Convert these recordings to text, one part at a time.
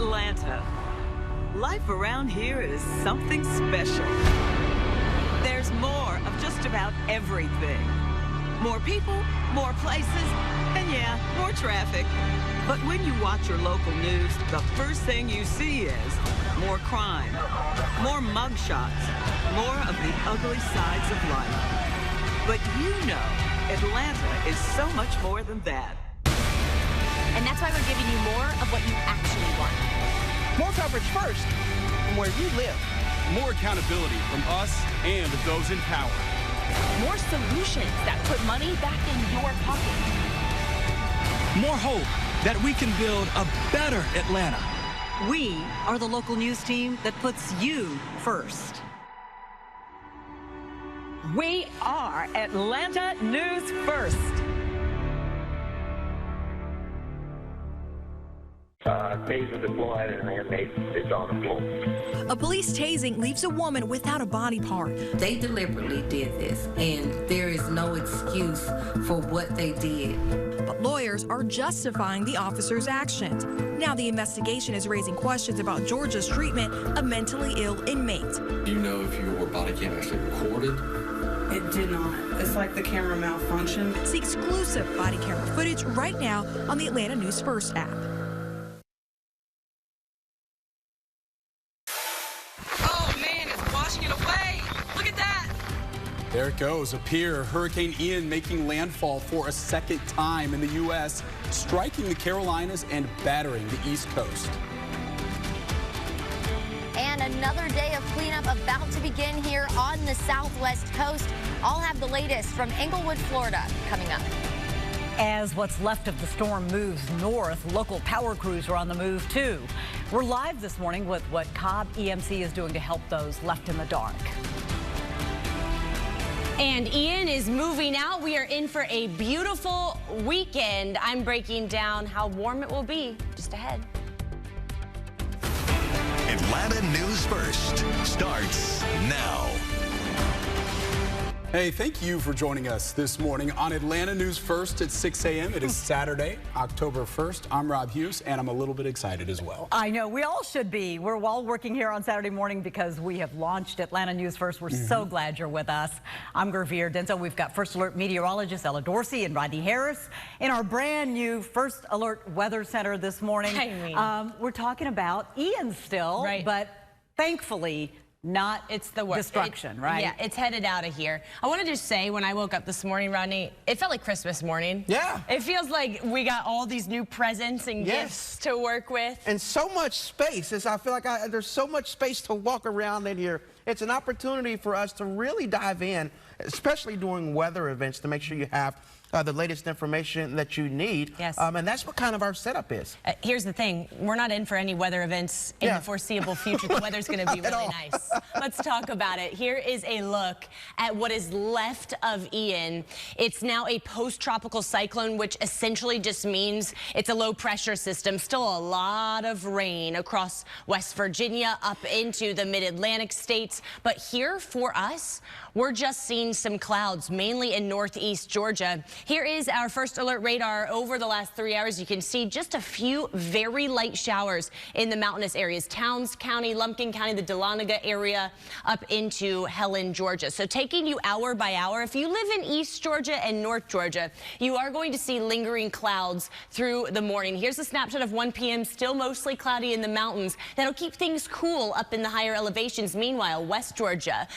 Atlanta. Life around here is something special. There's more of just about everything. More people, more places, and yeah, more traffic. But when you watch your local news, the first thing you see is more crime, more mugshots, more of the ugly sides of life. But you know, Atlanta is so much more than that. And that's why we're giving you more of what you actually want. More coverage first from where you live. More accountability from us and those in power. More solutions that put money back in your pocket. More hope that we can build a better Atlanta. We are the local news team that puts you first. We are Atlanta News First. Taser deployed and the inmate is on the floor. A police tasing leaves a woman without a body part. They deliberately did this, and there is no excuse for what they did. But lawyers are justifying the officer's actions. Now the investigation is raising questions about Georgia's treatment of mentally ill inmates. Do you know if your body cam actually recorded? It did not. It's like the camera malfunctioned. See exclusive body camera footage right now on the Atlanta News First app. There it goes, a pier. Hurricane Ian making landfall for a second time in the U.S., striking the Carolinas and battering the East Coast. And another day of cleanup about to begin here on the southwest coast. I'll have the latest from Englewood, Florida, coming up. As what's left of the storm moves north, local power crews are on the move too. We're live this morning with what Cobb EMC is doing to help those left in the dark. And Ian is moving out. We are in for a beautiful weekend. I'm breaking down how warm it will be just ahead. Atlanta News First starts now. Hey, thank you for joining us this morning on Atlanta News First at 6 a.m. It is Saturday, October 1st. I'm Rob Hughes, and I'm a little bit excited as well. I know, we all should be. We're all working here on Saturday morning because we have launched Atlanta News First. We're so glad you're with us. I'm Gervier Denzel. We've got First Alert meteorologist Ella Dorsey and Rodney Harris in our brand new First Alert Weather Center this morning. We're talking about Ian still, but thankfully, not it's the worst destruction, right? Yeah, it's headed out of here. I want to just say, when I woke up this morning, Rodney, it felt like Christmas morning. Yeah. It feels like we got all these new presents and gifts to work with. And so much space. I feel like there's so much space to walk around in here. It's an opportunity for us to really dive in, especially during weather events, to make sure you have the latest information that you need. Yes. And that's what kind of our setup is. Here's the thing. We're not in for any weather events in the foreseeable future. The weather's going to be really nice. Let's talk about it. Here is a look at what is left of Ian. It's now a post-tropical cyclone, which essentially just means it's a low-pressure system. Still a lot of rain across West Virginia up into the mid-Atlantic states. But here for us, we're just seeing some clouds, mainly in northeast Georgia. Here is our First Alert radar over the last 3 hours. You can see just a few very light showers in the mountainous areas. Towns County, Lumpkin County, the Dahlonega area up into Helen, Georgia. So taking you hour by hour, if you live in East Georgia and North Georgia, you are going to see lingering clouds through the morning. Here's a snapshot of 1 p.m. Still mostly cloudy in the mountains. That'll keep things cool up in the higher elevations. Meanwhile, West Georgia,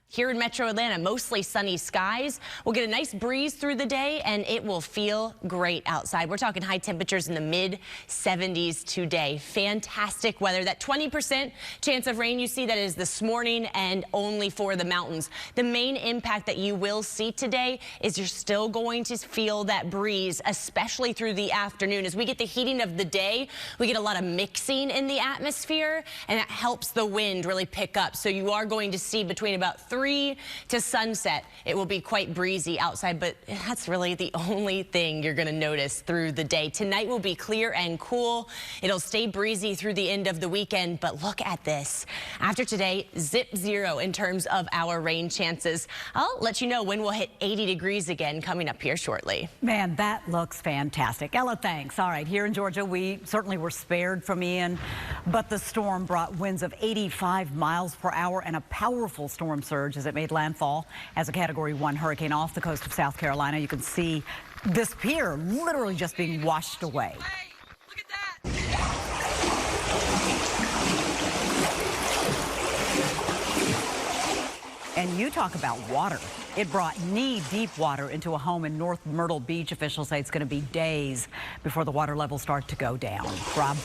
here in Metro Atlanta, mostly sunny skies. We'll get a nice breeze through the day, and it will feel great outside. We're talking high temperatures in the mid-70s today. Fantastic weather. That 20% chance of rain you see, that is this morning and only for the mountains. The main impact that you will see today is you're still going to feel that breeze, especially through the afternoon. As we get the heating of the day, we get a lot of mixing in the atmosphere, and that helps the wind really pick up. So you are going to see between about 3 3 to sunset. It will be quite breezy outside, but that's really the only thing you're going to notice through the day. Tonight will be clear and cool. It'll stay breezy through the end of the weekend, but look at this. After today, zip 0 in terms of our rain chances. I'll let you know when we'll hit 80 degrees again coming up here shortly. Man, that looks fantastic. Ella, thanks. All right, here in Georgia, we certainly were spared from Ian, but the storm brought winds of 85 miles per hour and a powerful storm surge as it made landfall as a Category 1 hurricane off the coast of South Carolina. You can see this pier literally just being washed away. Hey, look at that. And you talk about water. It brought knee-deep water into a home in North Myrtle Beach. Officials say it's going to be days before the water levels start to go down. Rob?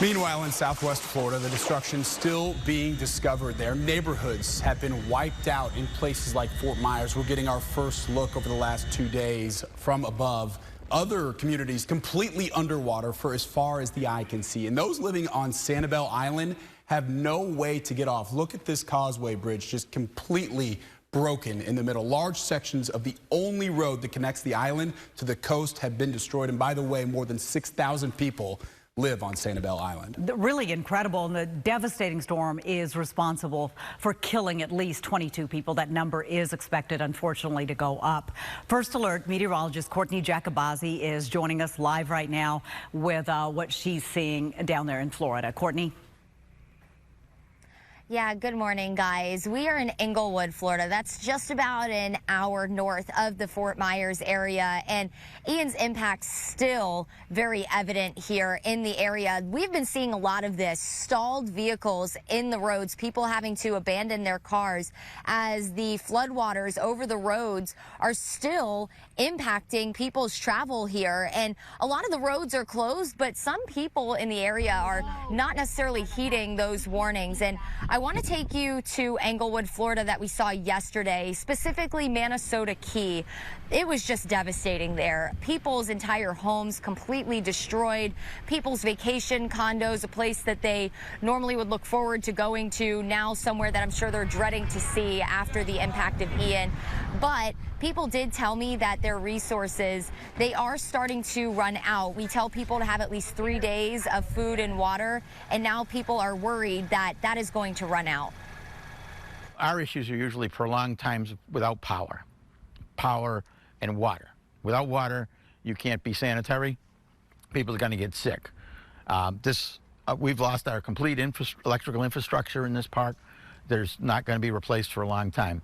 Meanwhile, in southwest Florida, the destruction still being discovered there. Neighborhoods have been wiped out in places like Fort Myers. We're getting our first look over the last 2 days from above. Other communities completely underwater for as far as the eye can see. And those living on Sanibel Island have no way to get off. Look at this causeway bridge just completely broken in the middle. Large sections of the only road that connects the island to the coast have been destroyed. And by the way, more than 6,000 people live on Sanibel Island. Really incredible, and the devastating storm is responsible for killing at least 22 people. That number is expected, unfortunately, to go up. First Alert meteorologist Courtney Jacobazzi is joining us live right now with what she's seeing down there in Florida. Courtney? Yeah, good morning, guys. We are in Englewood, Florida. That's just about an hour north of the Fort Myers area, and Ian's impact still very evident here in the area. We've been seeing a lot of this, stalled vehicles in the roads, people having to abandon their cars as the floodwaters over the roads are still impacting people's travel here. And a lot of the roads are closed, but some people in the area are not necessarily heeding those warnings. And I want to take you to Englewood, Florida, that we saw yesterday, specifically Manasota Key. It was just devastating there. People's entire homes completely destroyed. People's vacation condos, a place that they normally would look forward to going to, now somewhere that I'm sure they're dreading to see after the impact of Ian. But people did tell me that their resources, they are starting to run out. We tell people to have at least 3 days of food and water, and now people are worried that that is going to run out. Our issues are usually prolonged times without power and water. Without water, you can't be sanitary. People are going to get sick. We've lost our complete electrical infrastructure in this park. There's not going to be replaced for a long time.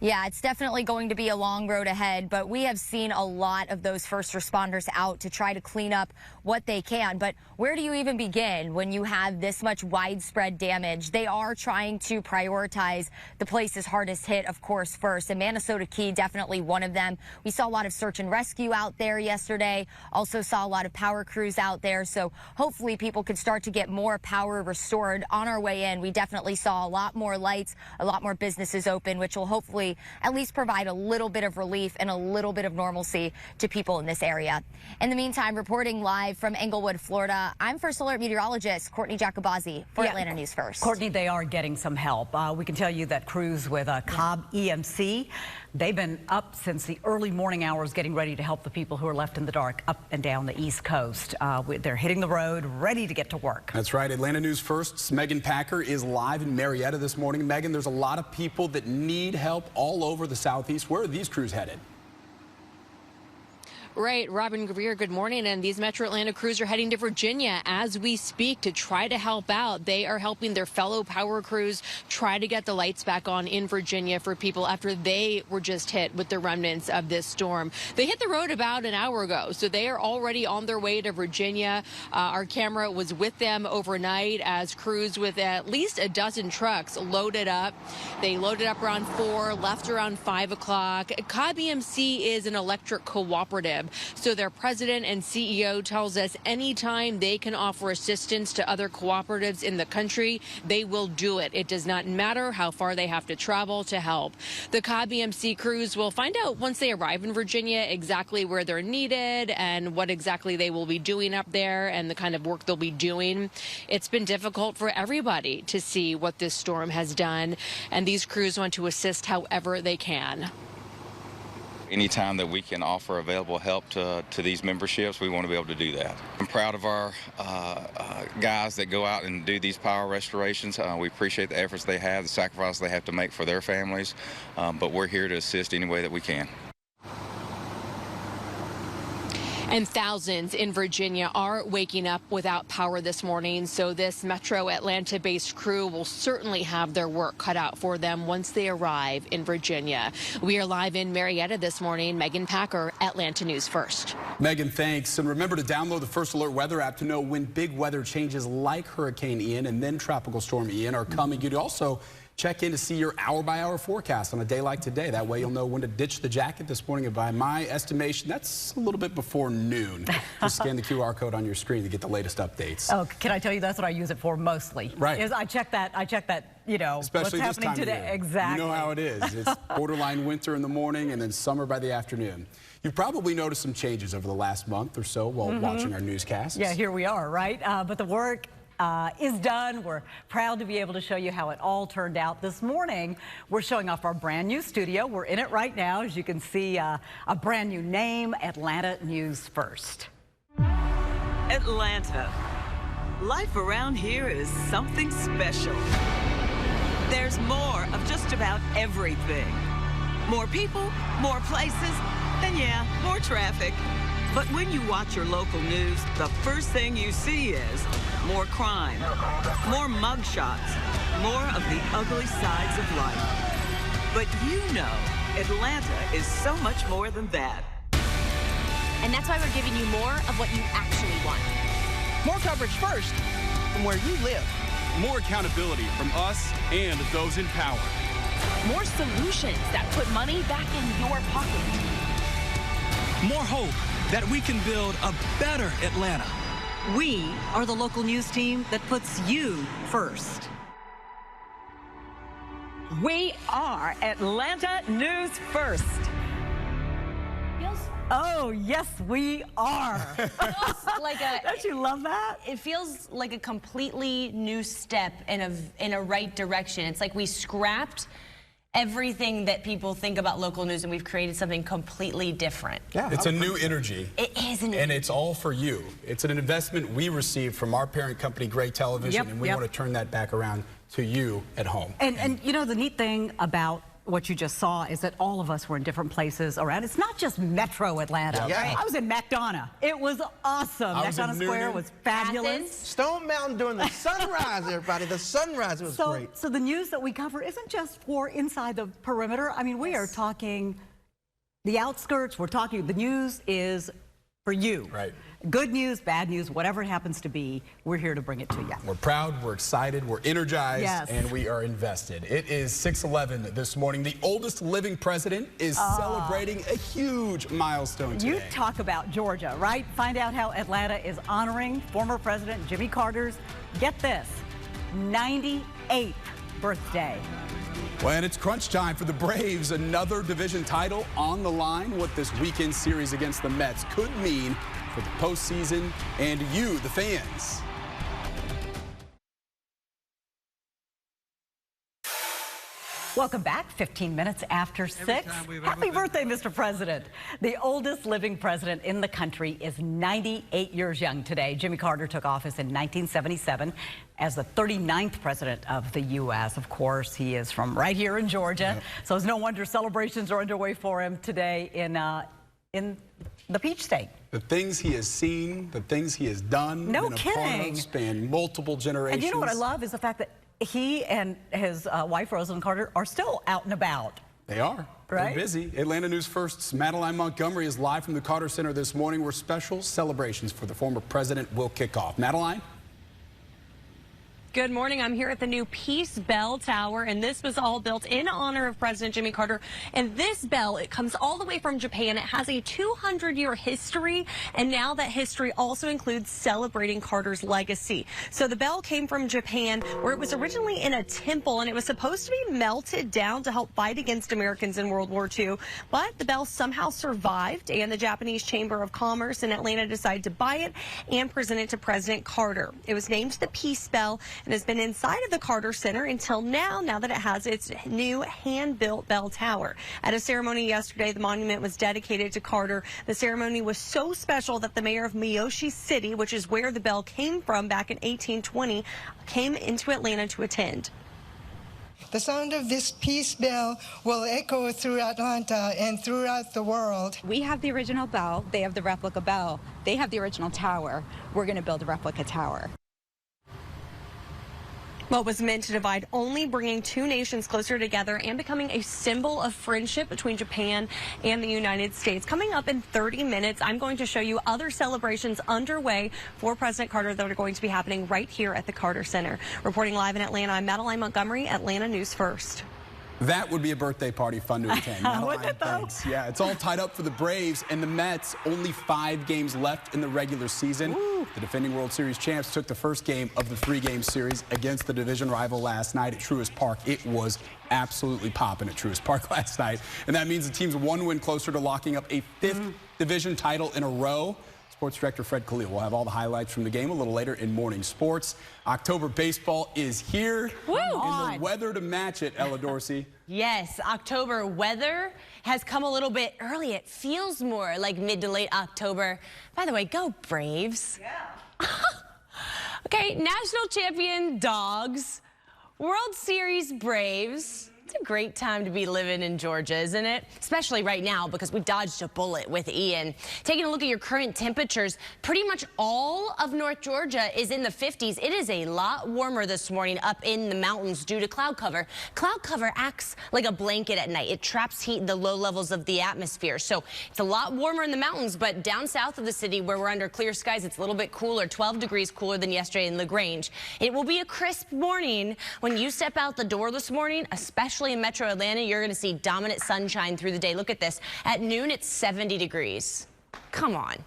Yeah, it's definitely going to be a long road ahead, but we have seen a lot of those first responders out to try to clean up what they can. But where do you even begin when you have this much widespread damage? They are trying to prioritize the places hardest hit, of course, first, and Manasota Key, definitely one of them. We saw a lot of search and rescue out there yesterday, also saw a lot of power crews out there, so hopefully people could start to get more power restored on our way in. We definitely saw a lot more lights, a lot more businesses open, which will hopefully at least provide a little bit of relief and a little bit of normalcy to people in this area. In the meantime, reporting live from Englewood, Florida, I'm First Alert meteorologist Courtney Jacobazzi for Atlanta News First. Courtney, they are getting some help. We can tell you that crews with Cobb EMC, they've been up since the early morning hours getting ready to help the people who are left in the dark up and down the East Coast. They're hitting the road, ready to get to work. That's right. Atlanta News First's Megan Packer is live in Marietta this morning. Megan, there's a lot of people that need help all over the Southeast. Where are these crews headed? Right, Robin Greer, good morning. And these Metro Atlanta crews are heading to Virginia as we speak to try to help out. They are helping their fellow power crews try to get the lights back on in Virginia for people after they were just hit with the remnants of this storm. They hit the road about an hour ago, so they are already on their way to Virginia. Our camera was with them overnight as crews with at least a dozen trucks loaded up. They loaded up around 4, left around 5 o'clock. Cobb EMC is an electric cooperative. job. So their president and CEO tells us anytime they can offer assistance to other cooperatives in the country, they will do it. It does not matter how far they have to travel to help. The Cobb EMC crews will find out once they arrive in Virginia exactly where they're needed and what exactly they will be doing up there and the kind of work they'll be doing. It's been difficult for everybody to see what this storm has done, and these crews want to assist however they can. Anytime that we can offer available help to these memberships, we want to be able to do that. I'm proud of our guys that go out and do these power restorations. We appreciate the efforts they have, the sacrifice they have to make for their families, but we're here to assist any way that we can. And thousands in Virginia are waking up without power this morning, so this Metro Atlanta-based crew will certainly have their work cut out for them once they arrive in Virginia. We are live in Marietta this morning. Megan Packer, Atlanta News First. Megan, thanks. And remember to download the First Alert weather app to know when big weather changes like Hurricane Ian and then Tropical Storm Ian are coming. You'd also check in to see your hour-by-hour forecast on a day like today. That way you'll know when to ditch the jacket this morning. And by my estimation, that's a little bit before noon. Just scan the QR code on your screen to get the latest updates. Oh, can I tell you that's what I use it for mostly? Right. Is I check that, you know, especially what's happening today. Exactly. You know how it is. It's borderline winter in the morning and then summer by the afternoon. You've probably noticed some changes over the last month or so while watching our newscasts. Yeah, here we are, right? But the work is done. We're proud to be able to show you how it all turned out. This morning, we're showing off our brand new studio. We're in it right now. As you can see, a brand new name, Atlanta News First. Atlanta. Life around here is something special. There's more of just about everything. More people, more places, and yeah, more traffic. But when you watch your local news, the first thing you see is more crime, more mugshots, more of the ugly sides of life. But you know, Atlanta is so much more than that. And that's why we're giving you more of what you actually want. More coverage first from where you live. More accountability from us and those in power. More solutions that put money back in your pocket. More hope that we can build a better Atlanta. We are the local news team that puts you first. We are Atlanta News First. Oh, yes, we are. Don't you love that? It feels like a completely new step in a right direction. It's like we scrapped everything that people think about local news and we've created something completely different. Yeah, it's a new energy. It is an and it's all for you. It's an investment we received from our parent company, Gray Television, and we want to turn that back around to you at home. And you know, the neat thing about what you just saw is that all of us were in different places around. It's not just Metro Atlanta. Yeah. I was in McDonough. It was awesome. McDonough Square was fabulous. Stone Mountain during the sunrise, everybody. The sunrise was great. So the news that we cover isn't just for inside the perimeter. I mean, we are talking the outskirts. We're talking, the news is for you. Right. Good news, bad news, whatever it happens to be, we're here to bring it to you. We're proud, we're excited, we're energized, and we are invested. It is 6/11 this morning. The oldest living president is celebrating a huge milestone today. You talk about Georgia, right? Find out how Atlanta is honoring former President Jimmy Carter's, get this, 98th birthday. Well, and it's crunch time for the Braves. Another division title on the line. What this weekend series against the Mets could mean for the postseason and you, the fans. Welcome back, 15 minutes after 6. Happy birthday, Mr. President. The oldest living president in the country is 98 years young today. Jimmy Carter took office in 1977 as the 39th president of the U.S. Of course, he is from right here in Georgia. So it's no wonder celebrations are underway for him today in the Peach State. The things he has seen, the things he has done. No been a part kidding. of, span multiple generations. And you know what I love is the fact that he and his wife, Rosalind Carter, are still out and about. They are. Right? They're busy. Atlanta News First's Madeline Montgomery is live from the Carter Center this morning where special celebrations for the former president will kick off. Madeline? Good morning. I'm here at the new Peace Bell Tower, and this was all built in honor of President Jimmy Carter. And this bell, it comes all the way from Japan. It has a 200-year history, and now that history also includes celebrating Carter's legacy. So the bell came from Japan, where it was originally in a temple, and it was supposed to be melted down to help fight against Americans in World War II. But the bell somehow survived, and the Japanese Chamber of Commerce in Atlanta decided to buy it and present it to President Carter. It was named the Peace Bell and has been inside of the Carter Center until now that it has its new hand-built bell tower. At a ceremony yesterday, the monument was dedicated to Carter. The ceremony was so special that the mayor of Miyoshi City, which is where the bell came from back in 1820, came into Atlanta to attend. The sound of this Peace Bell will echo through Atlanta and throughout the world. We have the original bell. They have the replica bell. They have the original tower. We're going to build a replica tower. What was meant to divide only bringing two nations closer together and becoming a symbol of friendship between Japan and the United States. Coming up in 30 minutes, I'm going to show you other celebrations underway for President Carter that are going to be happening right here at the Carter Center. Reporting live in Atlanta, I'm Madeline Montgomery, Atlanta News First. That would be a birthday party fun to attend. Wouldn't it, though? Yeah, it's all tied up for the Braves and the Mets. Only 5 games left in the regular season. Woo. The defending World Series champs took the first game of the 3-game series against the division rival last night at Truist Park. It was absolutely popping at Truist Park last night. And that means the team's one win closer to locking up a 5th division title in a row. Sports Director Fred Khalil will have all the highlights from the game a little later in morning sports. October baseball is here. Woo! And the weather to match it, Ella Dorsey. Yes, October weather has come a little bit early. It feels more like mid to late October. By the way, go Braves. Yeah. Okay, national champion Dogs, World Series Braves. It's a great time to be living in Georgia, isn't it? Especially right now because we dodged a bullet with Ian. Taking a look at your current temperatures, pretty much all of North Georgia is in the 50s. It is a lot warmer this morning up in the mountains due to cloud cover. Cloud cover acts like a blanket at night. It traps heat in the low levels of the atmosphere. So it's a lot warmer in the mountains, but down south of the city where we're under clear skies, it's a little bit cooler, 12 degrees cooler than yesterday in LaGrange. It will be a crisp morning when you step out the door this morning, especially in Metro Atlanta. You're going to see dominant sunshine through the day. Look at this. At noon, it's 70 degrees. Come on.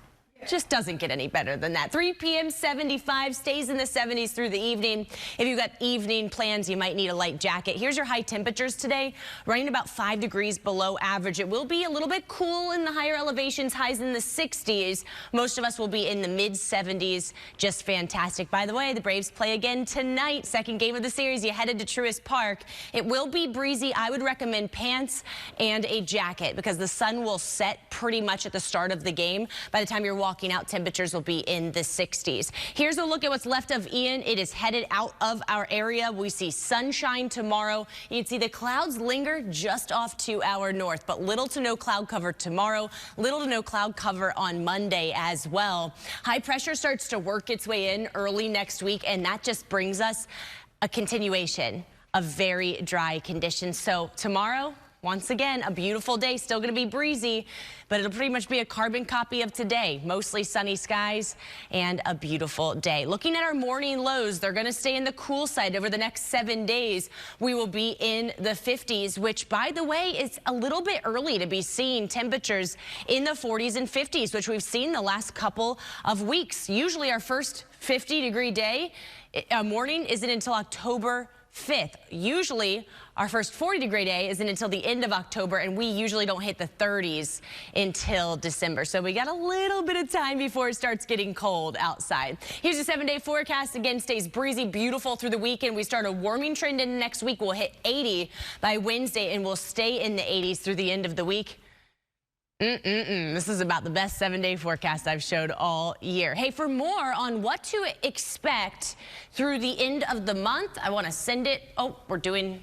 Just doesn't get any better than that. 3 p.m. 75, stays in the 70s through the evening. If you've got evening plans, you might need a light jacket. Here's your high temperatures today, running about 5 degrees below average. It will be a little bit cool in the higher elevations, highs in the 60s. Most of us will be in the mid 70s. Just fantastic. By the way, the Braves play again tonight. Second game of the series. You headed to Truist Park. It will be breezy. I would recommend pants and a jacket because the sun will set pretty much at the start of the game. By the time you're walking out, temperatures will be in the 60s. Here's a look at what's left of Ian. It is headed out of our area. We see sunshine tomorrow. You can see the clouds linger just off to our north, but little to no cloud cover tomorrow, little to no cloud cover on Monday as well. High pressure starts to work its way in early next week, and that just brings us a continuation of very dry conditions. So tomorrow, once again, a beautiful day, still going to be breezy, but it'll pretty much be a carbon copy of today. Mostly sunny skies and a beautiful day. Looking at our morning lows, they're going to stay in the cool side over the next 7 days. We will be in the 50s, which, by the way, is a little bit early to be seeing temperatures in the 40s and 50s, which we've seen the last couple of weeks. Usually our first 50-degree day, morning isn't until October 5th. Usually our first 40-degree day isn't until the end of October, and we usually don't hit the 30s until December. So we got a little bit of time before it starts getting cold outside. Here's a 7-day forecast. Again, stays breezy, beautiful through the weekend. We start a warming trend in next week. We'll hit 80 by Wednesday, and we'll stay in the 80s through the end of the week. This is about the best 7-day forecast I've showed all year. Hey, for more on what to expect through the end of the month, I want to send it. Oh, we're doing.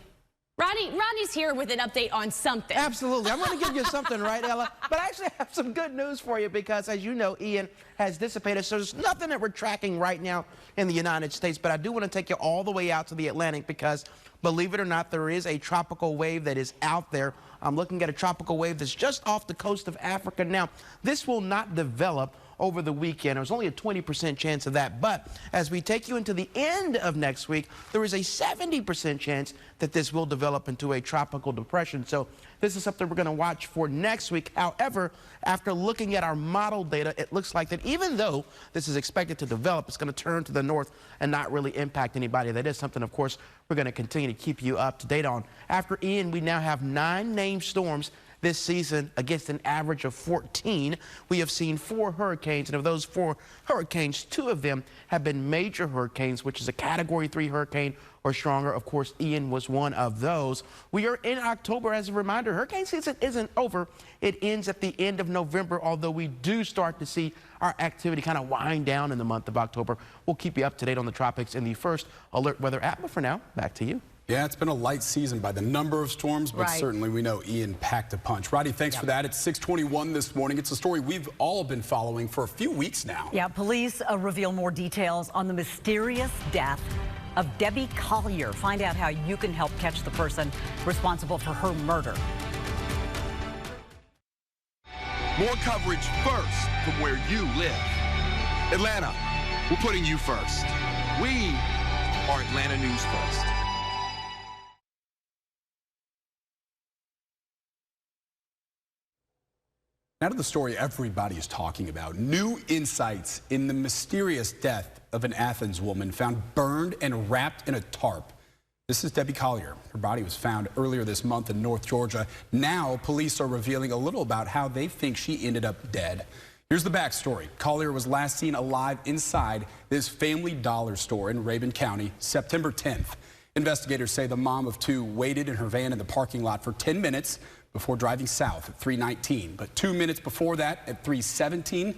Rodney's here with an update on something. Absolutely. I'm going to give you something, right, Ella? But I actually have some good news for you because, as you know, Ian has dissipated. So there's nothing that we're tracking right now in the United States. But I do want to take you all the way out to the Atlantic because, believe it or not, there is a tropical wave that is out there. I'm looking at a tropical wave that's just off the coast of Africa. Now, this will not develop over the weekend. There's only a 20% chance of that. But as we take you into the end of next week, there is a 70% chance that this will develop into a tropical depression. So this is something we're going to watch for next week. However, after looking at our model data, it looks like that even though this is expected to develop, it's going to turn to the north and not really impact anybody. That is something, of course, we're going to continue to keep you up to date on. After Ian, we now have 9 named storms this season against an average of 14. We have seen 4 hurricanes, and of those 4 hurricanes, 2 of them have been major hurricanes, which is a Category 3 hurricane or stronger. Of course, Ian was one of those. We are in October. As a reminder, hurricane season isn't over. It ends at the end of November, although we do start to see our activity kind of wind down in the month of October. We'll keep you up to date on the tropics in the first alert weather app. But for now, back to you. Yeah, it's been a light season by the number of storms, but certainly we know Ian packed a punch. Roddy, thanks for that. It's 6:21 this morning. It's a story we've all been following for a few weeks now. Yeah, police reveal more details on the mysterious death of Debbie Collier. Find out how you can help catch the person responsible for her murder. More coverage first from where you live. Atlanta, we're putting you first. We are Atlanta News First. Now to the story everybody is talking about. New insights in the mysterious death of an Athens woman found burned and wrapped in a tarp. This is Debbie Collier. Her body was found earlier this month in North Georgia. Now police are revealing a little about how they think she ended up dead. Here's the backstory. Collier was last seen alive inside this Family Dollar store in Rabun County, September 10th. Investigators say the mom of 2 waited in her van in the parking lot for 10 minutes before driving south at 3:19. But 2 minutes before that, at 3:17,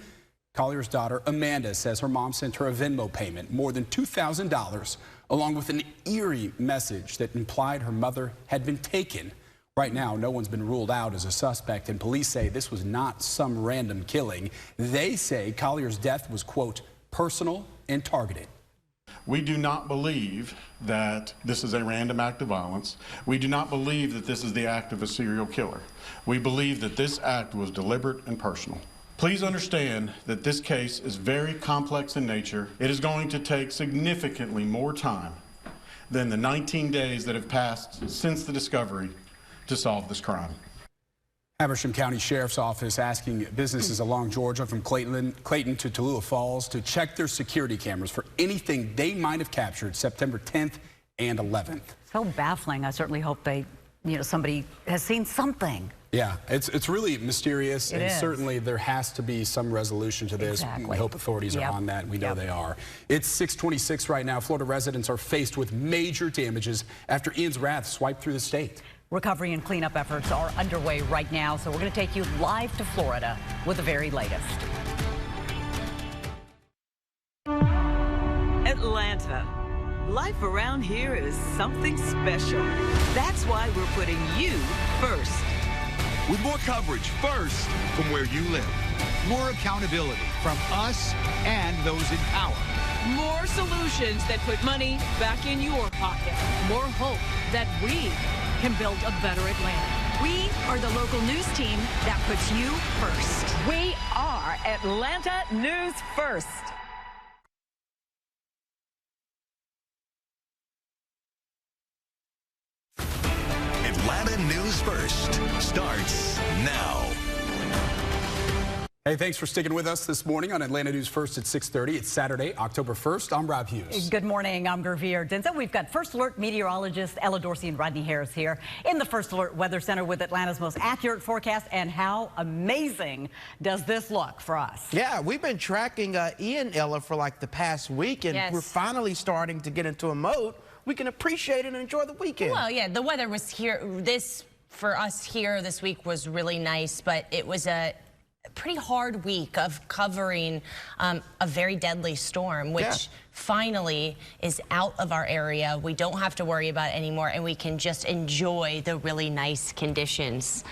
Collier's daughter, Amanda, says her mom sent her a Venmo payment, more than $2,000, along with an eerie message that implied her mother had been taken. Right now, no one's been ruled out as a suspect, and police say this was not some random killing. They say Collier's death was, quote, personal and targeted. We do not believe that this is a random act of violence. We do not believe that this is the act of a serial killer. We believe that this act was deliberate and personal. Please understand that this case is very complex in nature. It is going to take significantly more time than the 19 days that have passed since the discovery to solve this crime. Habersham County Sheriff's Office asking businesses along Georgia from Clayton to Tallulah Falls to check their security cameras for anything they might have captured September 10th and 11th. So baffling. I certainly hope somebody has seen something. Yeah, it's really mysterious, and certainly there has to be some resolution to this. Exactly. We hope authorities are on that, and we know they are. It's 6:26 right now. Florida residents are faced with major damages after Ian's wrath swiped through the state. Recovery and cleanup efforts are underway right now, so we're going to take you live to Florida with the very latest. Atlanta. Life around here is something special. That's why we're putting you first. With more coverage first from where you live. More accountability from us and those in power. More solutions that put money back in your pocket. More hope that we can build a better Atlanta. We are the local news team that puts you first. We are Atlanta News First. Atlanta News First starts now. Hey, thanks for sticking with us this morning on Atlanta News First at 6:30. It's Saturday, October 1st. I'm Rob Hughes. Good morning. I'm Gervier Denza. We've got First Alert meteorologists Ella Dorsey and Rodney Harris here in the First Alert Weather Center with Atlanta's most accurate forecast. And how amazing does this look for us? Yeah, we've been tracking Ian, Ella, for like the past week, and we're finally starting to get into a mode we can appreciate it and enjoy the weekend. Well, yeah, the weather was here. For us here this week was really nice, but it was a pretty hard week of covering a very deadly storm, which finally is out of our area. We don't have to worry about it anymore, and we can just enjoy the really nice conditions.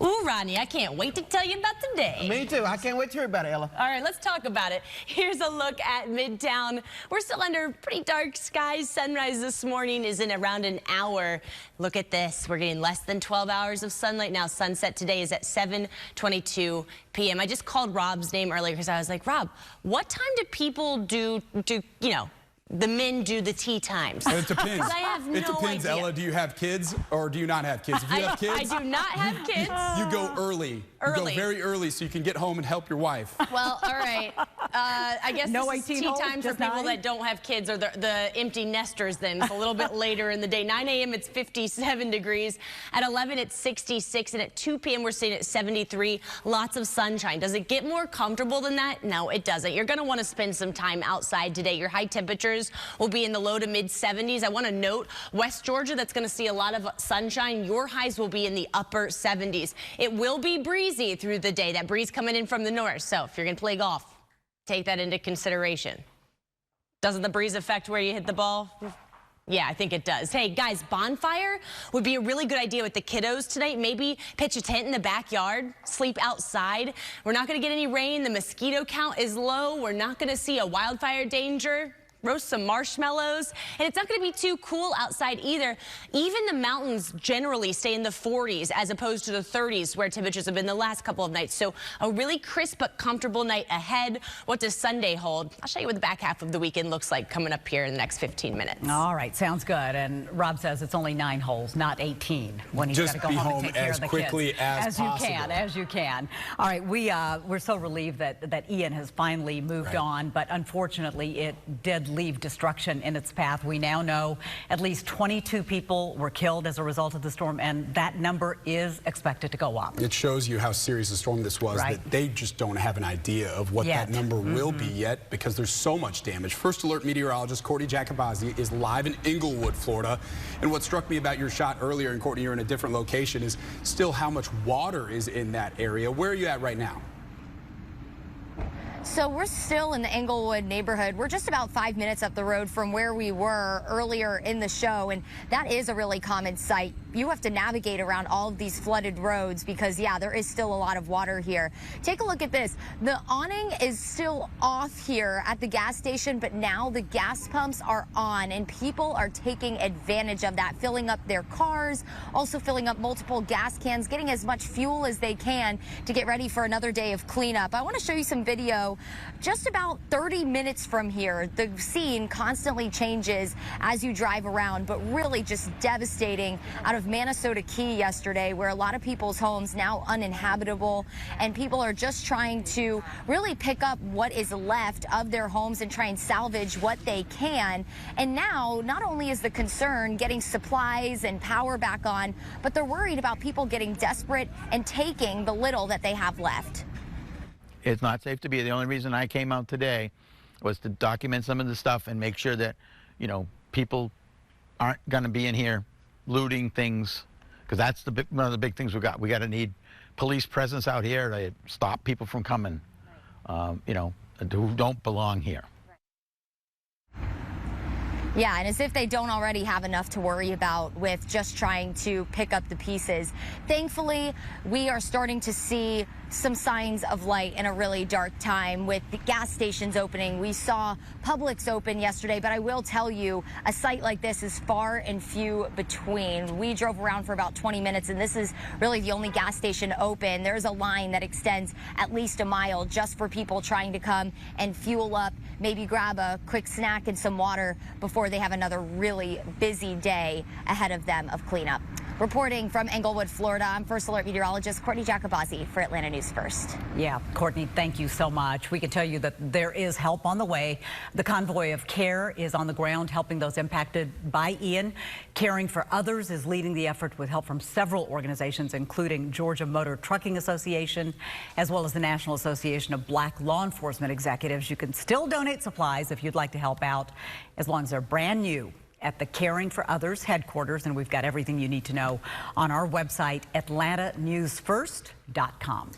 Ooh, Rodney, I can't wait to tell you about the day. Me too. I can't wait to hear about it, Ella. All right, let's talk about it. Here's a look at Midtown. We're still under pretty dark skies. Sunrise this morning is in around an hour. Look at this. We're getting less than 12 hours of sunlight now. Sunset today is at 7:22 p.m. I just called Rob's name earlier because I was like, Rob, what time do people do you know, the men do the tea times? It depends. I have no It depends, idea. Ella. Do you have kids or do you not have kids? If you have kids, I do not have kids. You go early. You go very early so you can get home and help your wife. Well, all right. I guess No this is 18 tea holes, time for just people 9? that don't have kids or the empty nesters then. It's a little bit later in the day. 9 a.m. it's 57 degrees. At 11 it's 66. And at 2 p.m. we're staying at 73. Lots of sunshine. Does it get more comfortable than that? No, it doesn't. You're going to want to spend some time outside today. Your high temperatures will be in the low to mid 70s. I want to note West Georgia, that's going to see a lot of sunshine. Your highs will be in the upper 70s. It will be breezy through the day. That breeze coming in from the north. So if you're going to play golf, take that into consideration. Doesn't the breeze affect where you hit the ball? Yeah, I think it does. Hey, guys, bonfire would be a really good idea with the kiddos tonight. Maybe pitch a tent in the backyard, sleep outside. We're not going to get any rain. The mosquito count is low. We're not going to see a wildfire danger. Roast some marshmallows, and it's not going to be too cool outside either. Even the mountains generally stay in the 40s as opposed to the 30s where temperatures have been the last couple of nights. So a really crisp but comfortable night ahead. What does Sunday hold? I'll show you what the back half of the weekend looks like coming up here in the next 15 minutes. All right, sounds good. And Rob says it's only 9 holes, not 18. When he's got to go home and take care of the kids. Just be home as quickly as you can. All right, we're so relieved that Ian has finally moved on, but unfortunately it did leave destruction in its path. We now know at least 22 people were killed as a result of the storm, and that number is expected to go up. It shows you how serious the storm this was, that they just don't have an idea of what that number will be yet because there's so much damage. First Alert meteorologist Courtney Jacobazzi is live in Englewood, Florida. And what struck me about your shot earlier, and Courtney, you're in a different location, is still how much water is in that area. Where are you at right now? So we're still in the Englewood neighborhood. We're just about 5 minutes up the road from where we were earlier in the show, and that is a really common sight. You have to navigate around all of these flooded roads because, yeah, there is still a lot of water here. Take a look at this. The awning is still off here at the gas station, but now the gas pumps are on, and people are taking advantage of that, filling up their cars, also filling up multiple gas cans, getting as much fuel as they can to get ready for another day of cleanup. I want to show you some video. Just about 30 minutes from here, the scene constantly changes as you drive around, but really just devastating out of Minnesota Key yesterday, where a lot of people's homes now uninhabitable, and people are just trying to really pick up what is left of their homes and try and salvage what they can. And now, not only is the concern getting supplies and power back on, but they're worried about people getting desperate and taking the little that they have left. It's not safe to be. The only reason I came out today was to document some of the stuff and make sure that, you know, people aren't going to be in here looting things, because that's one of the big things we got. We got to need police presence out here to stop people from coming, you know, who don't belong here. Yeah, and as if they don't already have enough to worry about with just trying to pick up the pieces. Thankfully, we are starting to see some signs of light in a really dark time with the gas stations opening. We saw Publix open yesterday, but I will tell you, a site like this is far and few between. We drove around for about 20 minutes, and this is really the only gas station open. There's a line that extends at least a mile just for people trying to come and fuel up, maybe grab a quick snack and some water before they have another really busy day ahead of them of cleanup. Reporting from Englewood, Florida, I'm First Alert meteorologist Courtney Jacobazzi for Atlanta News First. Yeah, Courtney, thank you so much. We can tell you that there is help on the way. The convoy of care is on the ground helping those impacted by Ian. Caring for Others is leading the effort with help from several organizations, including Georgia Motor Trucking Association, as well as the National Association of Black Law Enforcement Executives. You can still donate supplies if you'd like to help out, as long as they're brand new, at the Caring for Others headquarters, and we've got everything you need to know on our website, atlantanewsfirst.com.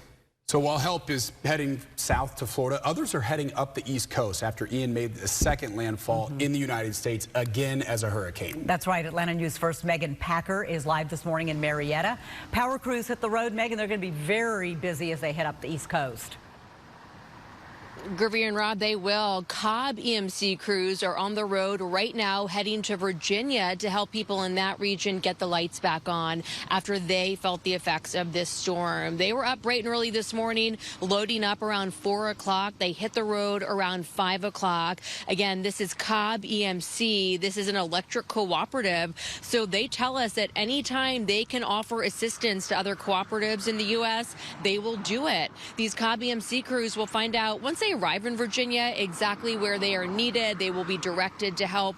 So while help is heading south to Florida, others are heading up the East Coast after Ian made the second landfall in the United States, again as a hurricane. That's right. Atlanta News First Megan Packer is live this morning in Marietta. Power crews hit the road. Megan, they're going to be very busy as they head up the East Coast. Gervier and Rob, they will. Cobb EMC crews are on the road right now heading to Virginia to help people in that region get the lights back on after they felt the effects of this storm. They were up bright and early this morning, loading up around 4 o'clock. They hit the road around 5 o'clock. Again, this is Cobb EMC. This is an electric cooperative. So they tell us that anytime they can offer assistance to other cooperatives in the U.S., they will do it. These Cobb EMC crews will find out once they arrive in Virginia exactly where they are needed. They will be directed to help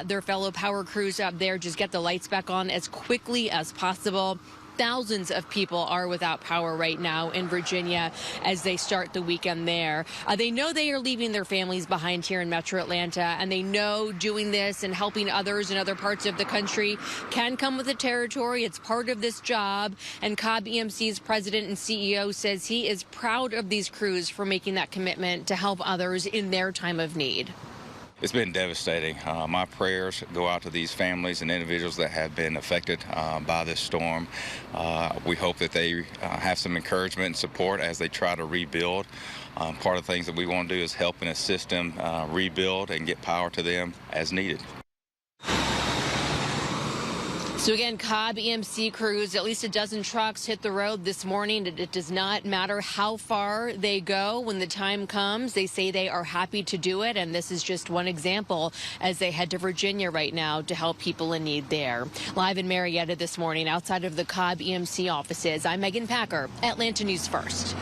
their fellow power crews up there just get the lights back on as quickly as possible. Thousands of people are without power right now in Virginia as they start the weekend there. They know they are leaving their families behind here in Metro Atlanta, and they know doing this and helping others in other parts of the country can come with the territory. It's part of this job, and Cobb EMC's president and CEO says he is proud of these crews for making that commitment to help others in their time of need. It's been devastating. My prayers go out to these families and individuals that have been affected by this storm. We hope that they have some encouragement and support as they try to rebuild. Part of the things that we want to do is help and assist them rebuild and get power to them as needed. So again, Cobb EMC crews, at least a dozen trucks hit the road this morning. It does not matter how far they go when the time comes. They say they are happy to do it, and this is just one example as they head to Virginia right now to help people in need there. Live in Marietta this morning outside of the Cobb EMC offices, I'm Megan Packer, Atlanta News First.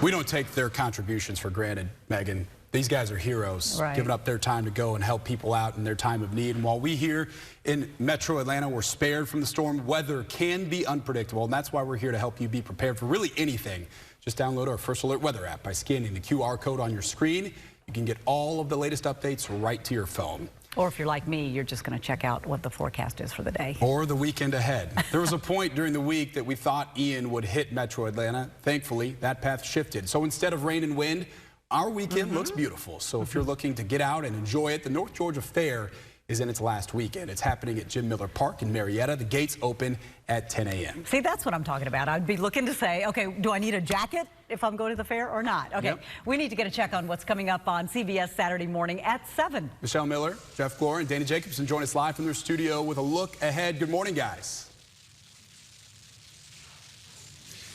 We don't take their contributions for granted, Megan. These guys are heroes, giving up their time to go and help people out in their time of need. And while we here in Metro Atlanta were spared from the storm, weather can be unpredictable, and that's why we're here to help you be prepared for really anything. Just download our First Alert Weather app by scanning the QR code on your screen. You can get all of the latest updates right to your phone. Or if you're like me, you're just going to check out what the forecast is for the day. Or the weekend ahead. There was a point during the week that we thought Ian would hit Metro Atlanta. Thankfully, that path shifted. So instead of rain and wind, our weekend looks beautiful. So if you're looking to get out and enjoy it, the North Georgia Fair is in its last weekend. It's happening at Jim Miller Park in Marietta. The gates open at 10 a.m. See, that's what I'm talking about. I'd be looking to say, okay, do I need a jacket if I'm going to the fair or not? Okay, we need to get a check on what's coming up on CBS Saturday morning at 7. Michelle Miller, Jeff Glore, and Dana Jacobson join us live from their studio with a look ahead. Good morning, guys.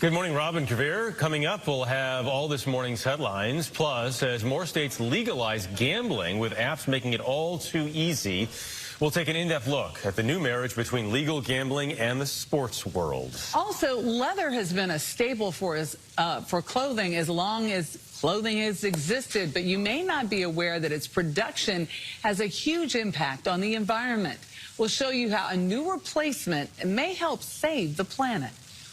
Good morning, Rob and Kavir. Coming up, we'll have all this morning's headlines. Plus, as more states legalize gambling with apps making it all too easy, we'll take an in-depth look at the new marriage between legal gambling and the sports world. Also, leather has been a staple for clothing as long as clothing has existed, but you may not be aware that its production has a huge impact on the environment. We'll show you how a new replacement may help save the planet.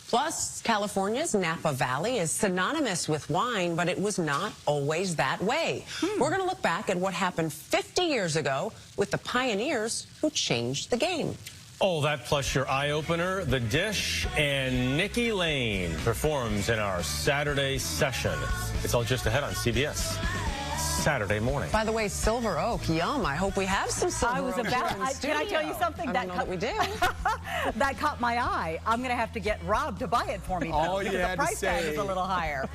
Plus, California's Napa Valley is synonymous with wine, but it was not always that way. We're going to look back at what happened 50 years ago with the pioneers who changed the game. All that plus your eye-opener, The Dish, and Nikki Lane performs in our Saturday session. It's all just ahead on CBS Saturday morning. By the way, Silver Oak, yum. I hope we have some Silver Oak. Can I tell you something? I don't know that we do. That caught my eye. I'm going to have to get Rob to buy it for me. All you had the price to tag say is a little higher.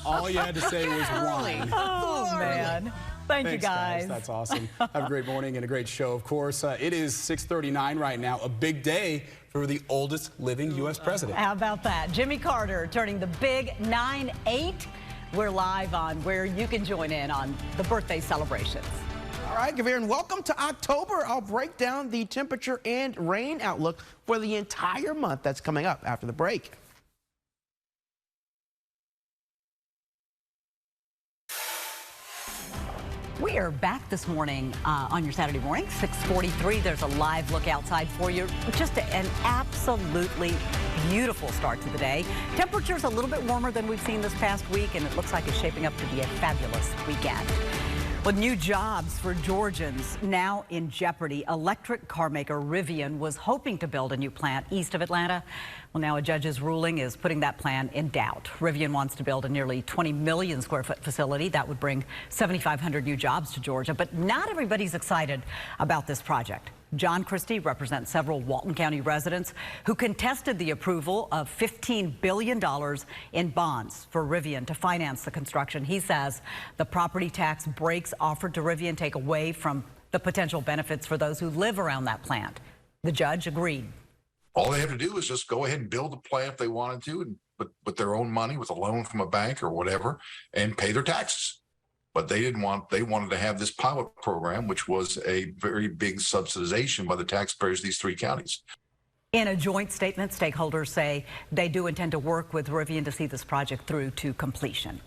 All you had to say was wine. Oh, man. Thanks, you guys. That's awesome. Have a great morning and a great show, of course. It is 6:39 right now, a big day for the oldest living U.S. president. How about that? Jimmy Carter turning the big 9-8. We're live on where you can join in on the birthday celebrations. All right, Gavir, and welcome to October. I'll break down the temperature and rain outlook for the entire month that's coming up after the break. We are back this morning on your Saturday morning, 6:43. There's a live look outside for you. Just an absolutely beautiful start to the day. Temperatures a little bit warmer than we've seen this past week, and it looks like it's shaping up to be a fabulous weekend. With new jobs for Georgians now in jeopardy, electric car maker Rivian was hoping to build a new plant east of Atlanta. Well, now a judge's ruling is putting that plan in doubt. Rivian wants to build a nearly 20 million square foot facility that would bring 7,500 new jobs to Georgia. But not everybody's excited about this project. John Christie represents several Walton County residents who contested the approval of $15 billion in bonds for Rivian to finance the construction. He says the property tax breaks offered to Rivian take away from the potential benefits for those who live around that plant. The judge agreed. All they have to do is just go ahead and build a plant if they wanted to, and with their own money, with a loan from a bank or whatever, and pay their taxes. But they wanted to have this pilot program, which was a very big subsidization by the taxpayers of these three counties. In a joint statement, stakeholders say they do intend to work with Rivian to see this project through to completion.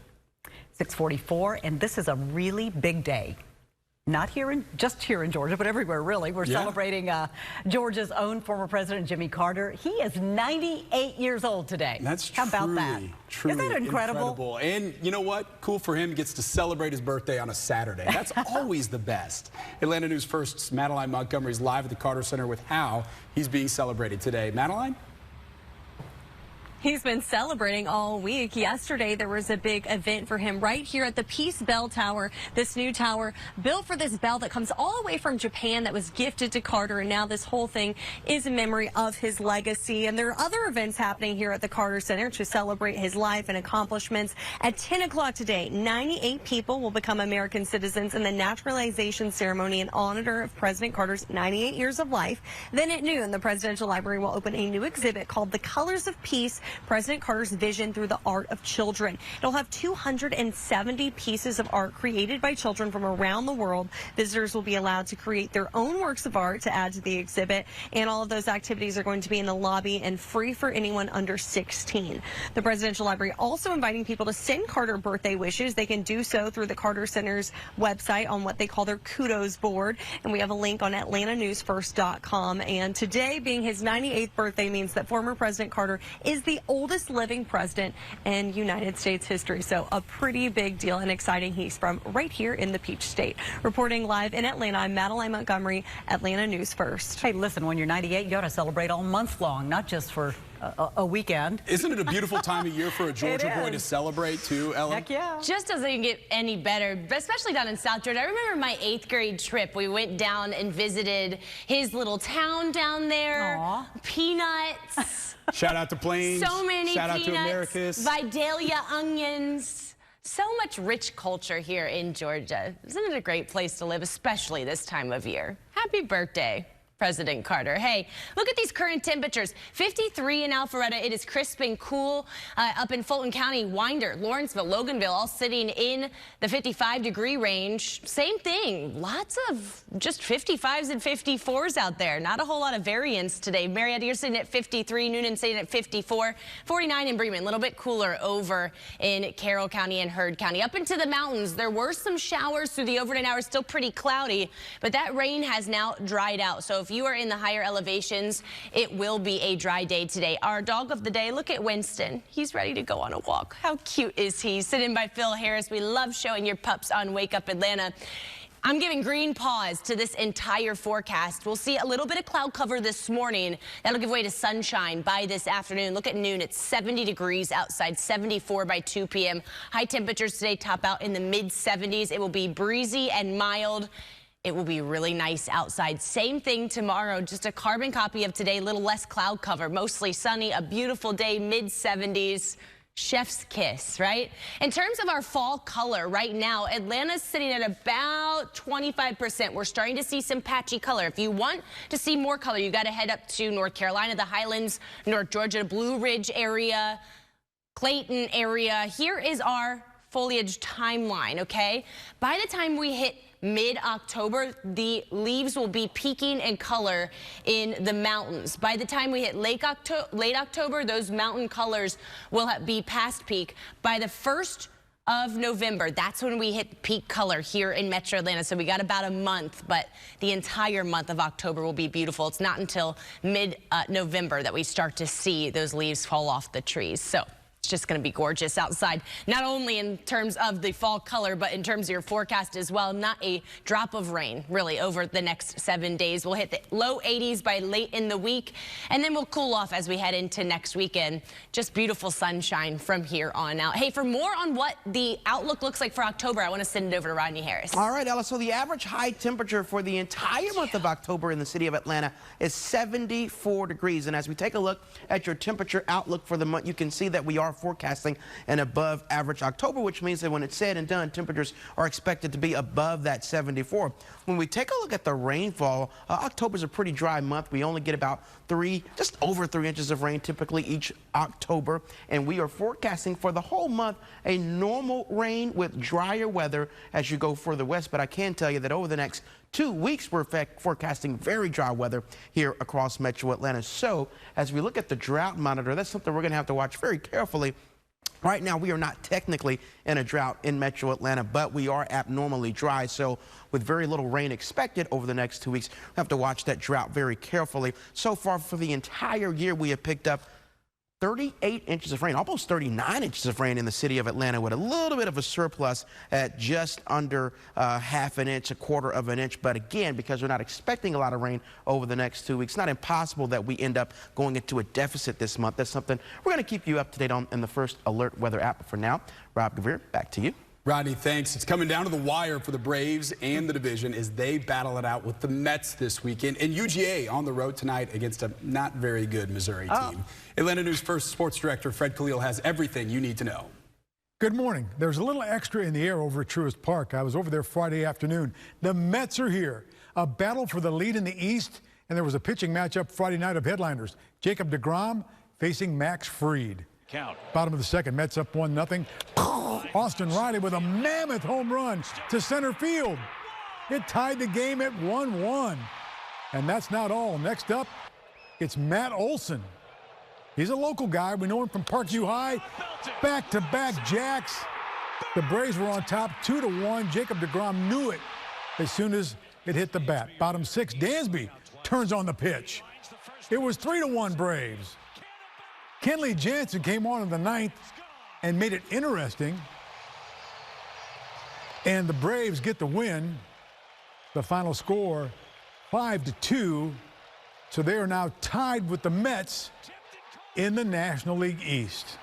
6:44, and this is a really big day. Not just here in Georgia, but everywhere, really. We're celebrating Georgia's own former president, Jimmy Carter. He is 98 years old today. That's How about that? Truly Isn't that incredible? And you know what? Cool for him. He gets to celebrate his birthday on a Saturday. That's always the best. Atlanta News First's Madeline Montgomery's live at the Carter Center with how he's being celebrated today. Madeline? He's been celebrating all week. Yesterday, there was a big event for him right here at the Peace Bell Tower. This new tower built for this bell that comes all the way from Japan that was gifted to Carter. And now this whole thing is in memory of his legacy. And there are other events happening here at the Carter Center to celebrate his life and accomplishments. At 10 o'clock today, 98 people will become American citizens in the naturalization ceremony in honor of President Carter's 98 years of life. Then at noon, the Presidential Library will open a new exhibit called The Colors of Peace, President Carter's Vision Through the Art of Children. It'll have 270 pieces of art created by children from around the world. Visitors will be allowed to create their own works of art to add to the exhibit, and all of those activities are going to be in the lobby and free for anyone under 16. The Presidential Library also inviting people to send Carter birthday wishes. They can do so through the Carter Center's website on what they call their kudos board, and we have a link on atlantanewsfirst.com. And today, being his 98th birthday, means that former President Carter is the oldest living president in United States history. So a pretty big deal and exciting. He's from right here in the Peach State. Reporting live in Atlanta, I'm Madeline Montgomery, Atlanta News First. Hey, listen, when you're 98, you got to celebrate all month long, not just for a weekend. Isn't it a beautiful time of year for a Georgia boy to celebrate too, Ellen? Heck yeah. Just doesn't get any better, especially down in South Georgia. I remember my 8th grade trip. We went down and visited his little town down there. Aww. Peanuts. Shout out to Plains. So many Shout peanuts. out to Americus. Vidalia onions. So much rich culture here in Georgia. Isn't it a great place to live, especially this time of year? Happy birthday, President Carter. Hey, look at these current temperatures. 53 in Alpharetta. It is crisp and cool up in Fulton County. Winder, Lawrenceville, Loganville, all sitting in the 55-degree range. Same thing. Lots of just 55s and 54s out there. Not a whole lot of variance today. Marietta, you're sitting at 53. Noonan sitting at 54. 49 in Bremen. A little bit cooler over in Carroll County and Heard County. Up into the mountains, there were some showers through the overnight hours. Still pretty cloudy, but that rain has now dried out. So if you are in the higher elevations, it will be a dry day today. Our dog of the day, look at Winston. He's ready to go on a walk. How cute is he? Sitting by Phil Harris. We love showing your pups on Wake Up Atlanta. I'm giving green paws to this entire forecast. We'll see a little bit of cloud cover this morning. That'll give way to sunshine by this afternoon. Look at noon. It's 70 degrees outside, 74 by 2 p.m. High temperatures today top out in the mid-70s. It will be breezy and mild. It will be really nice outside. Same thing tomorrow, just a carbon copy of today, a little less cloud cover, mostly sunny, a beautiful day, mid-70s. Chef's kiss, right? In terms of our fall color right now, Atlanta's sitting at about 25%. We're starting to see some patchy color. If you want to see more color, you got to head up to North Carolina, the Highlands, North Georgia, Blue Ridge area, Clayton area. Here is our foliage timeline, okay? By the time we hit mid-October, the leaves will be peaking in color in the mountains. By the time we hit late October, those mountain colors will be past peak. By the 1st of November, that's when we hit peak color here in Metro Atlanta. So we got about a month, but the entire month of October will be beautiful. It's not until mid-November that we start to see those leaves fall off the trees. So It's just going to be gorgeous outside, not only in terms of the fall color, but in terms of your forecast as well. Not a drop of rain, really, over the next 7 days. We'll hit the low 80s by late in the week, and then we'll cool off as we head into next weekend. Just beautiful sunshine from here on out. Hey, for more on what the outlook looks like for October, I want to send it over to Rodney Harris. All right, Ella, so the average high temperature for the entire month of October in the city of Atlanta is 74 degrees. And as we take a look at your temperature outlook for the month, you can see that we are forecasting an above average October, which means that when it's said and done, temperatures are expected to be above that 74. When we take a look at the rainfall, October's a pretty dry month. We only get about just over 3 inches of rain typically each October, and we are forecasting for the whole month a normal rain with drier weather as you go further west. But I can tell you that over the next 2 weeks, we're forecasting very dry weather here across metro Atlanta. So as we look at the drought monitor, that's something we're going to have to watch very carefully. Right now, we are not technically in a drought in metro Atlanta, but we are abnormally dry. So with very little rain expected over the next 2 weeks, we have to watch that drought very carefully. So far for the entire year, we have picked up 38 inches of rain, almost 39 inches of rain in the city of Atlanta, with a little bit of a surplus at just under half an inch, a quarter of an inch. But again, because we're not expecting a lot of rain over the next 2 weeks, it's not impossible that we end up going into a deficit this month. That's something we're going to keep you up to date on in the First Alert Weather app. But for now, Rob Gavir, back to you. Rodney, thanks. It's coming down to the wire for the Braves and the division as they battle it out with the Mets this weekend. And UGA on the road tonight against a not very good Missouri team. Atlanta News First Sports Director Fred Khalil has everything you need to know. Good morning. There's a little extra in the air over at Truist Park. I was over there Friday afternoon. The Mets are here. A battle for the lead in the East, and there was a pitching matchup Friday night of headliners. Jacob deGrom facing Max Fried. Count. Bottom of the second, Mets up 1-0. Austin Riley with a mammoth home run to center field. It tied the game at 1-1. And that's not all. Next up, it's Matt Olson. He's a local guy. We know him from Parkview High. Back-to-back jacks. The Braves were on top 2-1. Jacob deGrom knew it as soon as it hit the bat. Bottom six, Dansby turns on the pitch. It was 3-1 Braves. Kenley Jansen came on in the ninth and made it interesting. And the Braves get the win. The final score, 5-2. So they are now tied with the Mets in the National League East.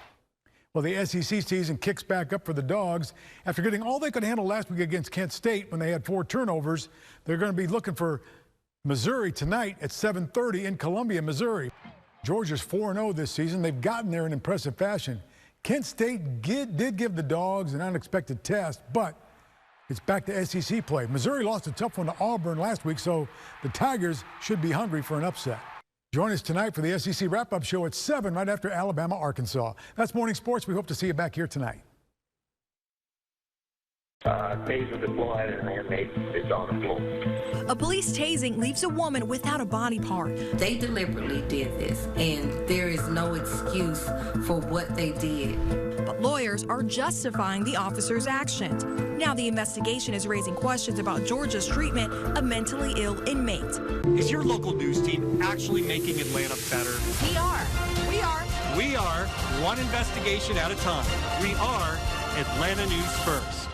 Well, the SEC season kicks back up for the Dogs. After getting all they could handle last week against Kent State when they had 4 turnovers, they're going to be looking for Missouri tonight at 7:30 in Columbia, Missouri. Georgia's 4-0 this season. They've gotten there in impressive fashion. Kent State did give the Dogs an unexpected test, but it's back to SEC play. Missouri lost a tough one to Auburn last week, so the Tigers should be hungry for an upset. Join us tonight for the SEC wrap-up show at 7 right after Alabama, Arkansas. That's Morning Sports. We hope to see you back here tonight. Taser deployed and it's on the floor. A police tasing leaves a woman without a body part. They deliberately did this, and there is no excuse for what they did. But lawyers are justifying the officer's actions. Now the investigation is raising questions about Georgia's treatment of mentally ill inmates. Is your local news team actually making Atlanta better? We are. We are, one investigation at a time. We are Atlanta News First.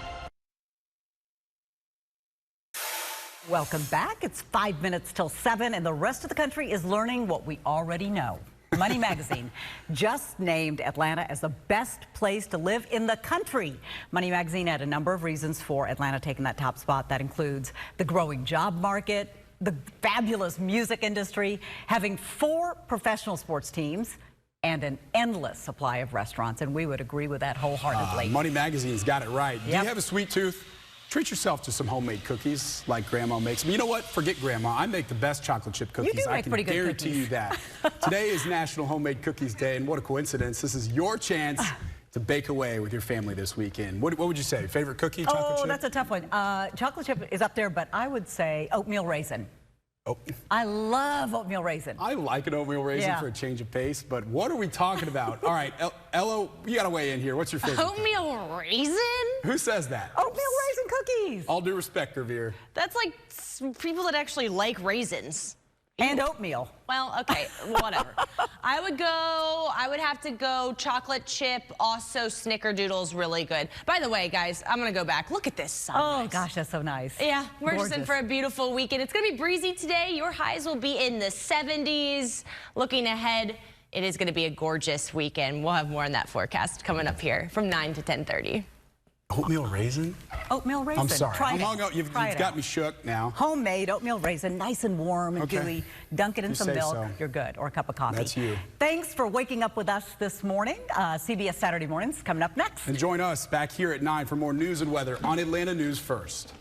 Welcome back. It's 5 minutes till 7, and the rest of the country is learning what we already know. Money Magazine just named Atlanta as the best place to live in the country. Money Magazine had a number of reasons for Atlanta taking that top spot. That includes the growing job market, the fabulous music industry, having 4 professional sports teams, and an endless supply of restaurants. And we would agree with that wholeheartedly. Money Magazine's got it right. Yep. Do you have a sweet tooth? Treat yourself to some homemade cookies like Grandma makes. But you know what? Forget Grandma. I make the best chocolate chip cookies. You do make pretty good cookies. I can guarantee you that. Today is National Homemade Cookies Day, and what a coincidence. This is your chance to bake away with your family this weekend. What would you say? Favorite cookie, chocolate chip? Oh, that's a tough one. Chocolate chip is up there, but I would say oatmeal raisin. Oh. I love oatmeal raisin. I like an oatmeal raisin for a change of pace, but what are we talking about? All right, Ella, you got to weigh in here. What's your favorite? Oatmeal raisin? Who says that? Oatmeal raisin cookies. All due respect, Revere. That's like people that actually like raisins. And oatmeal. Well, okay, whatever. I would have to go chocolate chip, also snickerdoodle's really good. By the way, guys, I'm going to go back. Look at this sunrise. Oh, gosh, that's so nice. Yeah, we're just in Gorgeous. for a beautiful weekend. It's going to be breezy today. Your highs will be in the 70s. Looking ahead, it is going to be a gorgeous weekend. We'll have more on that forecast coming up here from 9 to 10:30. Oatmeal raisin? Oatmeal raisin. I'm sorry. Try You've it got out. me shook now. Homemade oatmeal raisin, nice and warm and Okay. gooey. Dunk it in You some say milk. so. You're good. Or a cup of coffee. That's you. Thanks for waking up with us this morning. CBS Saturday Mornings coming up next. And join us back here at 9 for more news and weather on Atlanta News First.